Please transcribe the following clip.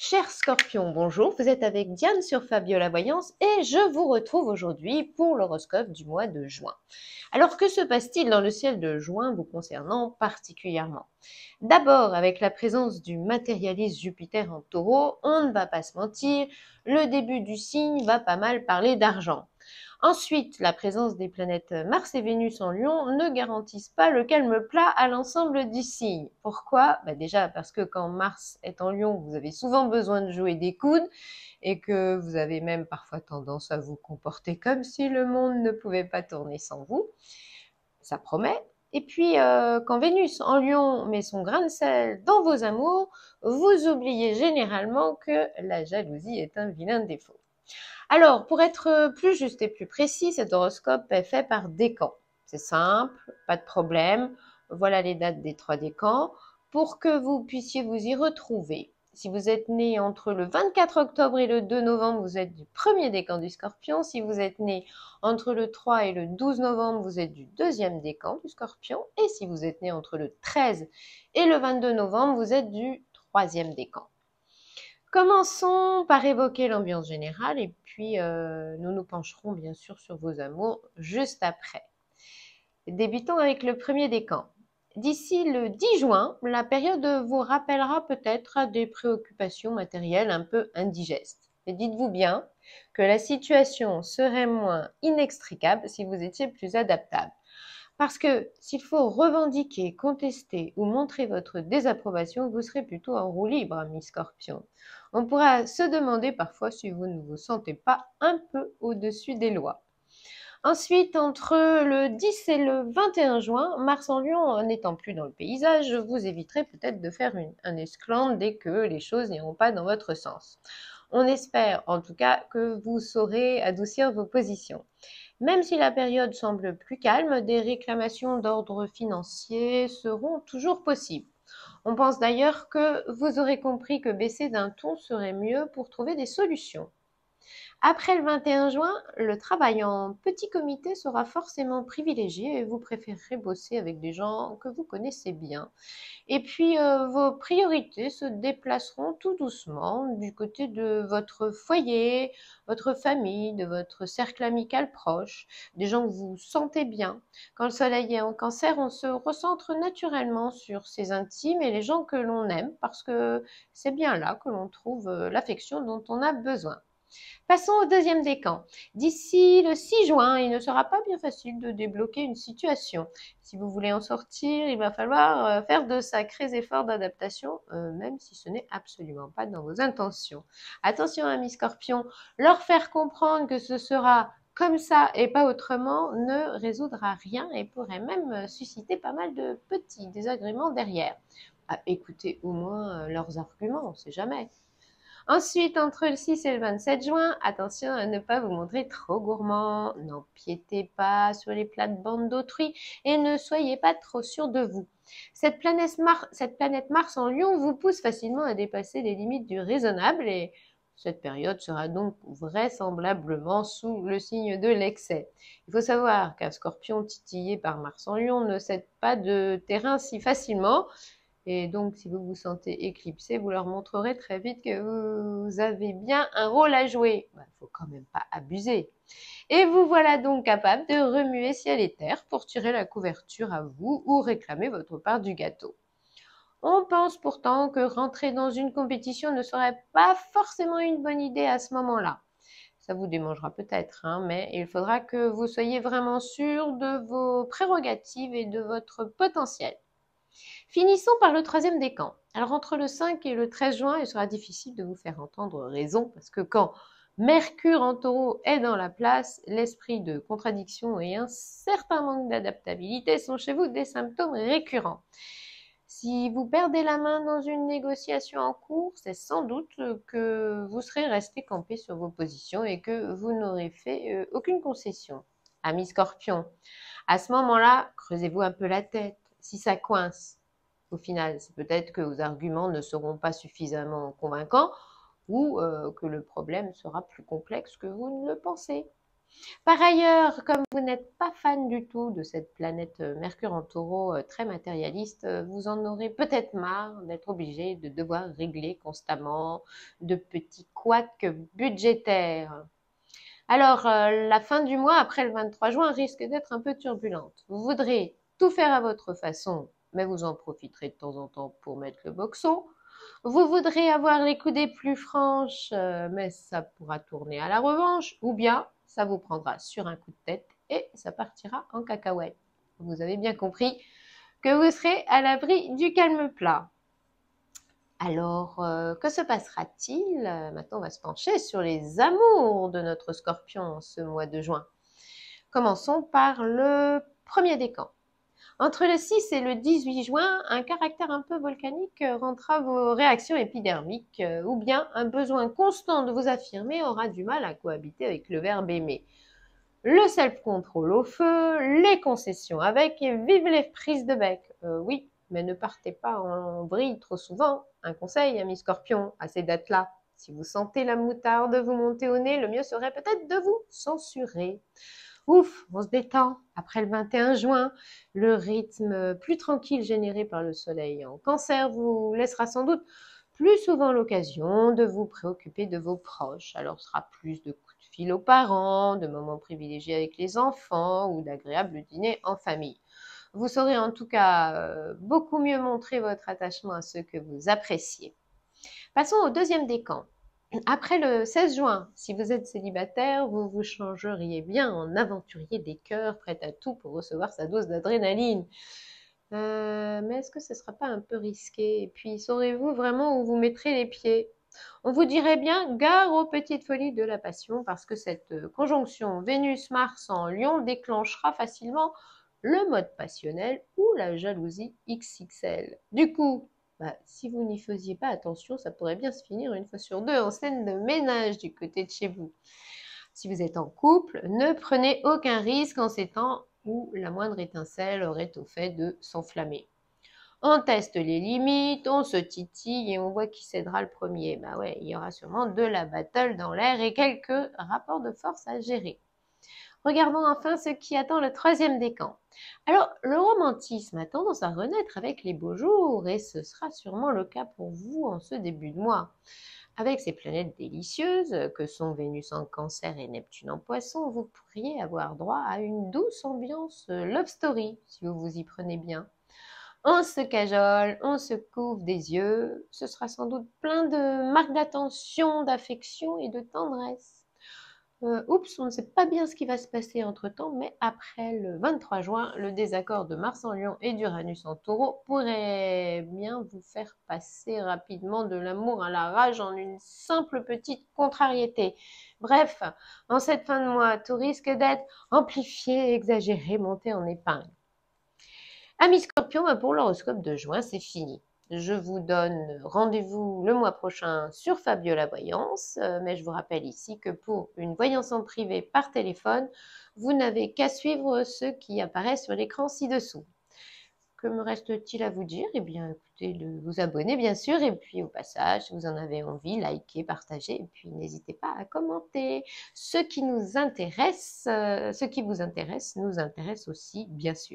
Chers scorpions, bonjour, vous êtes avec Diane sur Fabiola Voyance et je vous retrouve aujourd'hui pour l'horoscope du mois de juin. Alors que se passe-t-il dans le ciel de juin vous concernant particulièrement? D'abord, avec la présence du matérialiste Jupiter en taureau, on ne va pas se mentir, le début du signe va pas mal parler d'argent. Ensuite, la présence des planètes Mars et Vénus en Lion ne garantissent pas le calme plat à l'ensemble du signe. Pourquoi? Déjà parce que quand Mars est en Lion, vous avez souvent besoin de jouer des coudes et que vous avez même parfois tendance à vous comporter comme si le monde ne pouvait pas tourner sans vous. Ça promet. Et puis, quand Vénus en Lion met son grain de sel dans vos amours, vous oubliez généralement que la jalousie est un vilain défaut. Alors, pour être plus juste et plus précis, cet horoscope est fait par décan. C'est simple, pas de problème. Voilà les dates des 3 décans pour que vous puissiez vous y retrouver. Si vous êtes né entre le 24 octobre et le 2 novembre, vous êtes du premier décan du Scorpion. Si vous êtes né entre le 3 et le 12 novembre, vous êtes du deuxième décan du Scorpion. Et si vous êtes né entre le 13 et le 22 novembre, vous êtes du troisième décan. Commençons par évoquer l'ambiance générale et puis nous nous pencherons bien sûr sur vos amours juste après. Débutons avec le premier décan. D'ici le 10 juin, la période vous rappellera peut-être à des préoccupations matérielles un peu indigestes. Et dites-vous bien que la situation serait moins inextricable si vous étiez plus adaptable. Parce que s'il faut revendiquer, contester ou montrer votre désapprobation, vous serez plutôt en roue libre, ami Scorpion. On pourra se demander parfois si vous ne vous sentez pas un peu au-dessus des lois. Ensuite, entre le 10 et le 21 juin, Mars en Lion n'étant plus dans le paysage, vous éviterez peut-être de faire un esclandre dès que les choses n'iront pas dans votre sens. On espère en tout cas que vous saurez adoucir vos positions. Même si la période semble plus calme, des réclamations d'ordre financier seront toujours possibles. On pense d'ailleurs que vous aurez compris que baisser d'un ton serait mieux pour trouver des solutions. Après le 21 juin, le travail en petit comité sera forcément privilégié et vous préférerez bosser avec des gens que vous connaissez bien. Et puis, vos priorités se déplaceront tout doucement du côté de votre foyer, votre famille, de votre cercle amical proche, des gens que vous sentez bien. Quand le soleil est en cancer, on se recentre naturellement sur ses intimes et les gens que l'on aime parce que c'est bien là que l'on trouve l'affection dont on a besoin. Passons au deuxième décan. D'ici le 6 juin, il ne sera pas bien facile de débloquer une situation. Si vous voulez en sortir, il va falloir faire de sacrés efforts d'adaptation, même si ce n'est absolument pas dans vos intentions. Attention, amis scorpions, leur faire comprendre que ce sera comme ça et pas autrement ne résoudra rien et pourrait même susciter pas mal de petits désagréments derrière. Écoutez au moins leurs arguments, on ne sait jamais. Ensuite, entre le 6 et le 27 juin, attention à ne pas vous montrer trop gourmand, n'empiétez pas sur les plates-bandes d'autrui et ne soyez pas trop sûr de vous. Cette planète Mars en Lion vous pousse facilement à dépasser les limites du raisonnable et cette période sera donc vraisemblablement sous le signe de l'excès. Il faut savoir qu'un scorpion titillé par Mars en Lion ne cède pas de terrain si facilement. Et donc, si vous vous sentez éclipsé, vous leur montrerez très vite que vous avez bien un rôle à jouer. Il ne faut quand même pas abuser. Et vous voilà donc capable de remuer ciel et terre pour tirer la couverture à vous ou réclamer votre part du gâteau. On pense pourtant que rentrer dans une compétition ne serait pas forcément une bonne idée à ce moment-là. Ça vous démangera peut-être, mais il faudra que vous soyez vraiment sûr de vos prérogatives et de votre potentiel. Finissons par le troisième décan. Alors entre le 5 et le 13 juin, il sera difficile de vous faire entendre raison parce que quand Mercure en taureau est dans la place, l'esprit de contradiction et un certain manque d'adaptabilité sont chez vous des symptômes récurrents. Si vous perdez la main dans une négociation en cours, c'est sans doute que vous serez resté campé sur vos positions et que vous n'aurez fait aucune concession. Amis Scorpion, à ce moment-là, creusez-vous un peu la tête. Si ça coince, au final, c'est peut-être que vos arguments ne seront pas suffisamment convaincants ou que le problème sera plus complexe que vous ne le pensez. Par ailleurs, comme vous n'êtes pas fan du tout de cette planète Mercure en taureau très matérialiste, vous en aurez peut-être marre d'être obligé de devoir régler constamment de petits couacs budgétaires. Alors, la fin du mois après le 23 juin risque d'être un peu turbulente. Vous voudrez tout faire à votre façon, mais vous en profiterez de temps en temps pour mettre le boxon. Vous voudrez avoir les coudées plus franches, mais ça pourra tourner à la revanche, ou bien ça vous prendra sur un coup de tête et ça partira en cacahuète. Vous avez bien compris que vous serez à l'abri du calme plat. Alors, que se passera-t-il? Maintenant, on va se pencher sur les amours de notre scorpion ce mois de juin. Commençons par le premier décan. Entre le 6 et le 18 juin, un caractère un peu volcanique rendra vos réactions épidermiques ou bien un besoin constant de vous affirmer aura du mal à cohabiter avec le verbe aimer. Le self-control au feu, les concessions avec et vive les prises de bec. Oui, mais ne partez pas en vrille trop souvent. Un conseil, ami Scorpion, à ces dates-là. Si vous sentez la moutarde vous monter au nez, le mieux serait peut-être de vous censurer. Ouf, on se détend. Après le 21 juin, le rythme plus tranquille généré par le soleil en cancer vous laissera sans doute plus souvent l'occasion de vous préoccuper de vos proches. Alors, ce sera plus de coups de fil aux parents, de moments privilégiés avec les enfants ou d'agréables dîners en famille. Vous saurez en tout cas beaucoup mieux montrer votre attachement à ceux que vous appréciez. Passons au deuxième décan. Après le 16 juin, si vous êtes célibataire, vous vous changeriez bien en aventurier des cœurs prêt à tout pour recevoir sa dose d'adrénaline. Mais est-ce que ce ne sera pas un peu risqué? Et puis, saurez-vous vraiment où vous mettrez les pieds? On vous dirait bien gare aux petites folies de la passion parce que cette conjonction Vénus-Mars en Lion déclenchera facilement le mode passionnel ou la jalousie XXL. Du coup, si vous n'y faisiez pas attention, ça pourrait bien se finir une fois sur deux en scène de ménage du côté de chez vous. Si vous êtes en couple, ne prenez aucun risque en ces temps où la moindre étincelle aurait au fait de s'enflammer. On teste les limites, on se titille et on voit qui cédera le premier. Bah ouais, il y aura sûrement de la battle dans l'air et quelques rapports de force à gérer. Regardons enfin ce qui attend le troisième décan. Alors, le romantisme a tendance à renaître avec les beaux jours et ce sera sûrement le cas pour vous en ce début de mois. Avec ces planètes délicieuses que sont Vénus en Cancer et Neptune en Poisson, vous pourriez avoir droit à une douce ambiance love story si vous vous y prenez bien. On se cajole, on se couvre des yeux, ce sera sans doute plein de marques d'attention, d'affection et de tendresse. Oups, on ne sait pas bien ce qui va se passer entre-temps, mais après le 23 juin, le désaccord de Mars en Lion et d'Uranus en Taureau pourrait bien vous faire passer rapidement de l'amour à la rage en une simple petite contrariété. Bref, en cette fin de mois, tout risque d'être amplifié, exagéré, monté en épingle. Amis Scorpion, pour l'horoscope de juin, c'est fini. Je vous donne rendez-vous le mois prochain sur Fabiola Voyance, mais je vous rappelle ici que pour une voyance en privé par téléphone, vous n'avez qu'à suivre ce qui apparaît sur l'écran ci-dessous. Que me reste-t-il à vous dire? Eh bien, écoutez, de vous abonner bien sûr, et puis au passage, si vous en avez envie, likez, partagez, et puis n'hésitez pas à commenter. Ce qui vous intéresse nous intéresse aussi, bien sûr.